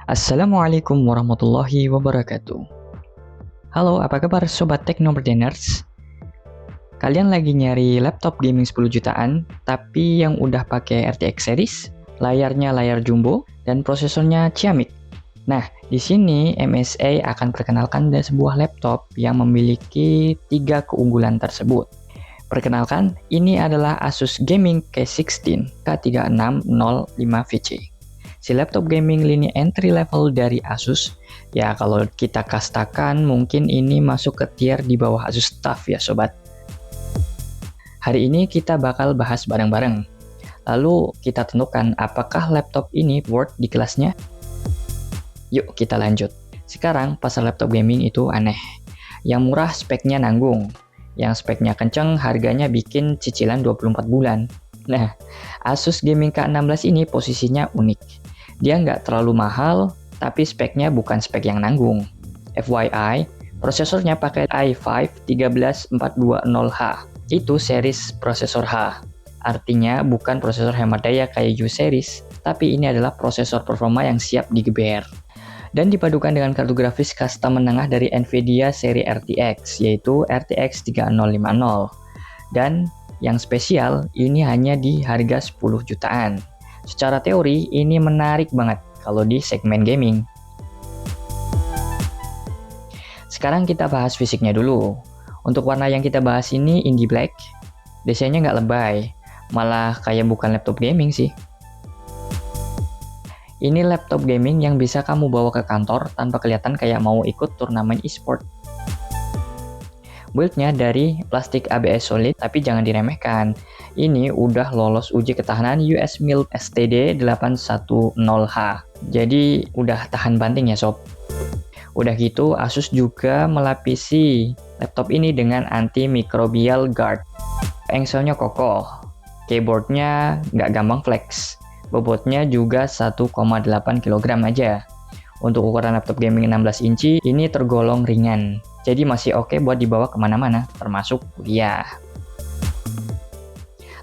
Assalamualaikum warahmatullahi wabarakatuh. Halo, apa kabar Sobat Technobrainers? Kalian lagi nyari laptop gaming 10 jutaan, tapi yang udah pakai RTX series, layarnya layar jumbo, dan prosesornya ciamik. Nah, di sini MSA akan perkenalkan sebuah laptop yang memiliki 3 keunggulan tersebut. Perkenalkan, ini adalah Asus Gaming K16 K3605VC. Si laptop gaming lini entry level dari Asus, ya kalau kita kastakan mungkin ini masuk ke tier di bawah Asus TUF ya sobat. Hari ini kita bakal bahas bareng-bareng. Lalu kita tentukan apakah laptop ini worth di kelasnya? Yuk kita lanjut. Sekarang pasar laptop gaming itu aneh. Yang murah speknya nanggung, yang speknya kenceng harganya bikin cicilan 24 bulan. Nah, Asus Gaming K16 ini posisinya unik. Dia nggak terlalu mahal, tapi speknya bukan spek yang nanggung. FYI, prosesornya pakai i5 13420H. Itu series prosesor H. Artinya bukan prosesor hemat daya kayak U series, tapi ini adalah prosesor performa yang siap digeber. Dan dipadukan dengan kartu grafis custom menengah dari Nvidia seri RTX, yaitu RTX 3050. Dan yang spesial, ini hanya di harga 10 jutaan. Secara teori, ini menarik banget kalau di segmen gaming. Sekarang kita bahas fisiknya dulu. Untuk warna yang kita bahas ini Indie Black. Desainnya nggak lebay, malah kayak bukan laptop gaming sih. Ini laptop gaming yang bisa kamu bawa ke kantor tanpa kelihatan kayak mau ikut turnamen e-sport. Build-nya dari plastik ABS solid, tapi jangan diremehkan. Ini udah lolos uji ketahanan US MIL STD 810H. Jadi udah tahan banting ya sob. Udah gitu Asus juga melapisi laptop ini dengan antimicrobial guard. Engselnya kokoh, keyboardnya nggak gampang flex. Bobotnya juga 1,8 kg aja. Untuk ukuran laptop gaming 16 inci, ini tergolong ringan. Jadi masih oke buat dibawa kemana-mana, termasuk kuliah.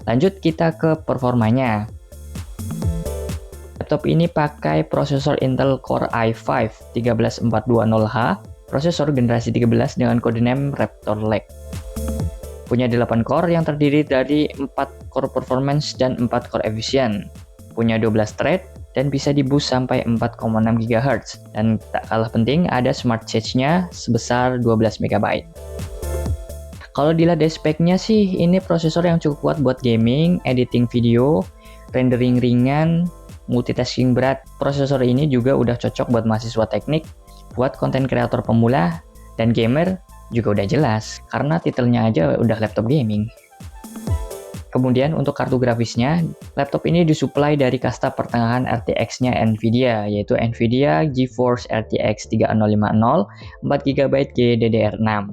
Lanjut kita ke performanya. Laptop ini pakai prosesor Intel Core i5 13420H, prosesor generasi 13 dengan codename Raptor Lake. Punya 8 core yang terdiri dari 4 core performance dan 4 core efisien. Punya 12 thread dan bisa di-boost sampai 4,6 GHz. Dan tak kalah penting, ada smart charge-nya sebesar 12 MB. Kalau dilihat dari speknya sih, ini prosesor yang cukup kuat buat gaming, editing video, rendering ringan, multitasking berat. Prosesor ini juga udah cocok buat mahasiswa teknik, buat konten kreator pemula, dan gamer juga udah jelas, karena titelnya aja udah laptop gaming. Kemudian untuk kartu grafisnya, laptop ini disuplai dari kasta pertengahan RTX-nya Nvidia, yaitu Nvidia GeForce RTX 3050 4GB GDDR6.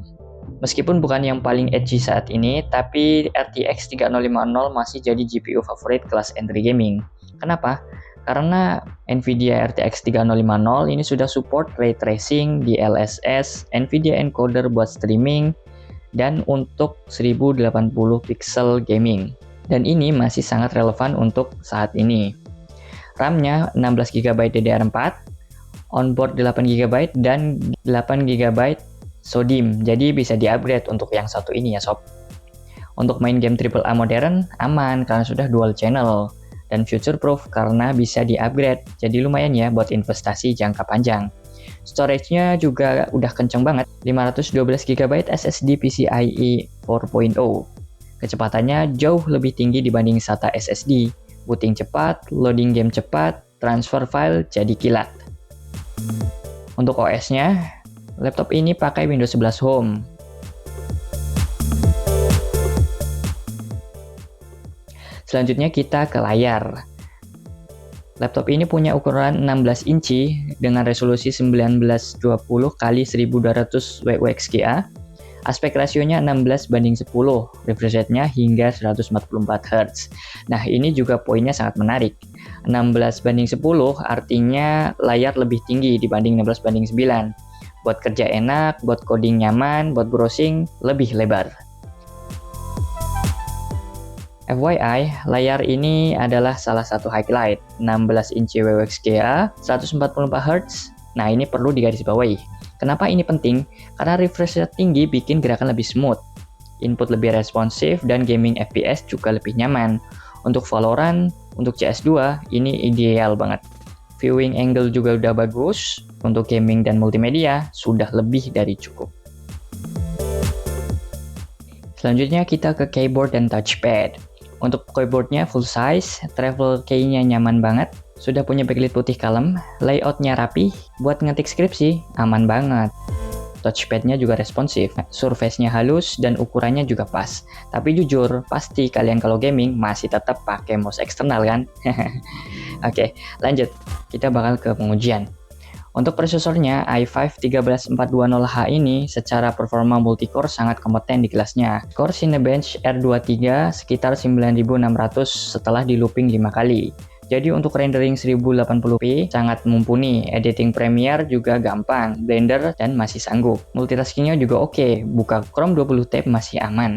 Meskipun bukan yang paling edgy saat ini, tapi RTX 3050 masih jadi GPU favorit kelas entry gaming. Kenapa? Karena Nvidia RTX 3050 ini sudah support ray tracing, DLSS, Nvidia encoder buat streaming, dan untuk 1080 pixel gaming. Dan ini masih sangat relevan untuk saat ini. RAM-nya 16GB DDR4, onboard 8GB dan 8GB SODIMM. Jadi bisa di-upgrade untuk yang satu ini ya sob. Untuk main game AAA modern aman karena sudah dual channel dan future proof karena bisa di-upgrade. Jadi lumayan ya buat investasi jangka panjang. Storage-nya juga udah kenceng banget, 512GB SSD PCIe 4.0. Kecepatannya jauh lebih tinggi dibanding SATA SSD. Booting cepat, loading game cepat, transfer file jadi kilat. Untuk OS-nya, laptop ini pakai Windows 11 Home. Selanjutnya kita ke layar. Laptop ini punya ukuran 16 inci dengan resolusi 1920 x 1200 WUXGA. Aspek rasionya 16:10, refresh rate-nya hingga 144 Hz. Nah, ini juga poinnya sangat menarik. 16:10 artinya layar lebih tinggi dibanding 16:9. Buat kerja enak, buat coding nyaman, buat browsing lebih lebar. FYI, layar ini adalah salah satu highlight, 16 inci WXGA, 144Hz. Nah, ini perlu digarisbawahi. Kenapa ini penting? Karena refresh rate tinggi bikin gerakan lebih smooth, input lebih responsif, dan gaming FPS juga lebih nyaman. Untuk Valorant, untuk CS2, ini ideal banget. Viewing angle juga udah bagus, untuk gaming dan multimedia sudah lebih dari cukup. Selanjutnya kita ke keyboard dan touchpad. Untuk keyboardnya full size, travel key-nya nyaman banget, sudah punya backlit putih kalem, layoutnya rapi, buat ngetik skripsi aman banget. Touchpad-nya juga responsif, surface-nya halus, dan ukurannya juga pas. Tapi jujur, pasti kalian kalau gaming masih tetap pakai mouse eksternal kan? Oke, lanjut. Kita bakal ke pengujian. Untuk prosesornya, i5 13420H ini secara performa multicore sangat kompeten di kelasnya. Core Cinebench R23 sekitar 9600 setelah di looping 5 kali. Jadi untuk rendering 1080p sangat mumpuni, editing Premiere juga gampang, Blender dan masih sanggup. Multitaskingnya juga oke, buka Chrome 20 tab masih aman.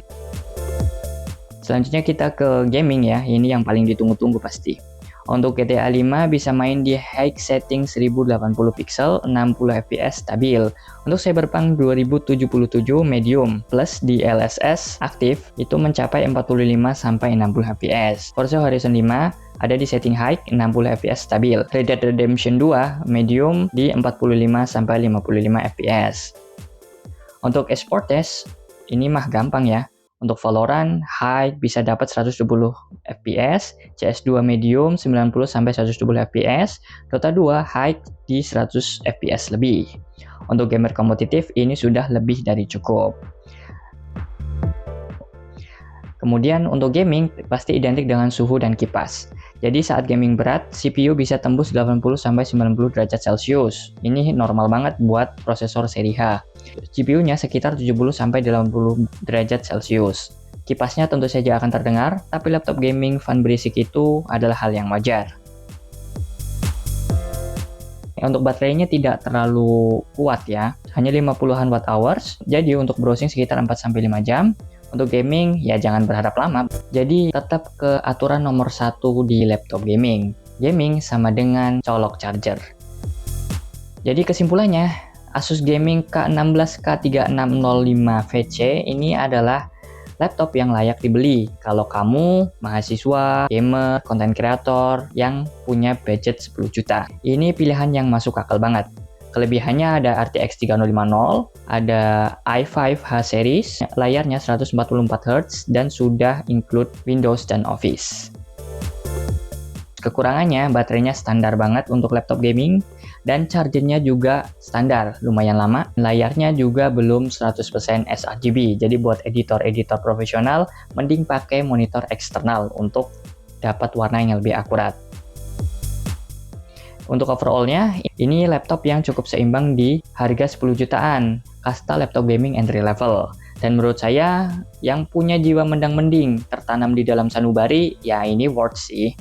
Selanjutnya kita ke gaming ya, ini yang paling ditunggu-tunggu pasti. Untuk GTA 5 bisa main di high setting 1080 pixel 60 fps stabil. Untuk Cyberpunk 2077 medium plus di LSS aktif itu mencapai 45-60 fps. Forza Horizon 5 ada di setting high 60 fps stabil. Red Dead Redemption 2 medium di 45-55 fps. Untuk export test ini mah gampang ya. Untuk Valorant, high bisa dapat 120 fps, CS2 medium 90-120 fps, Dota 2 high di 100 fps lebih. Untuk gamer kompetitif ini sudah lebih dari cukup. Kemudian untuk gaming pasti identik dengan suhu dan kipas. Jadi saat gaming berat, CPU bisa tembus 80-90 derajat Celcius. Ini normal banget buat prosesor seri H. GPU-nya sekitar 70-80 derajat Celcius. Kipasnya tentu saja akan terdengar, tapi laptop gaming fan berisik itu adalah hal yang wajar. Untuk baterainya tidak terlalu kuat ya, hanya 50-an watt hours, jadi untuk browsing sekitar 4-5 jam. Untuk gaming, ya jangan berharap lama. Jadi tetap ke aturan nomor 1 di laptop gaming. Gaming sama dengan colok charger. Jadi kesimpulannya, Asus Gaming K16 K3605VC ini adalah laptop yang layak dibeli kalau kamu mahasiswa, gamer, content creator yang punya budget 10 juta. Ini pilihan yang masuk akal banget. Kelebihannya ada RTX 3050, ada i5 H series, layarnya 144Hz dan sudah include Windows dan Office. Kekurangannya baterainya standar banget untuk laptop gaming dan chargernya juga standar, lumayan lama. Layarnya juga belum 100% sRGB, jadi buat editor-editor profesional mending pakai monitor eksternal untuk dapat warna yang lebih akurat. Untuk overall-nya, ini laptop yang cukup seimbang di harga 10 jutaan, kasta laptop gaming entry level. Dan menurut saya, yang punya jiwa mendang-mending tertanam di dalam sanubari, ya ini worth sih.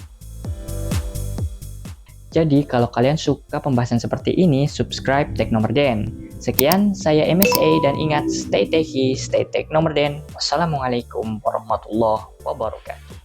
Jadi, kalau kalian suka pembahasan seperti ini, subscribe Teknomerden. Sekian, saya MSA dan ingat, stay techy, stay Teknomerden. Wassalamualaikum warahmatullahi wabarakatuh.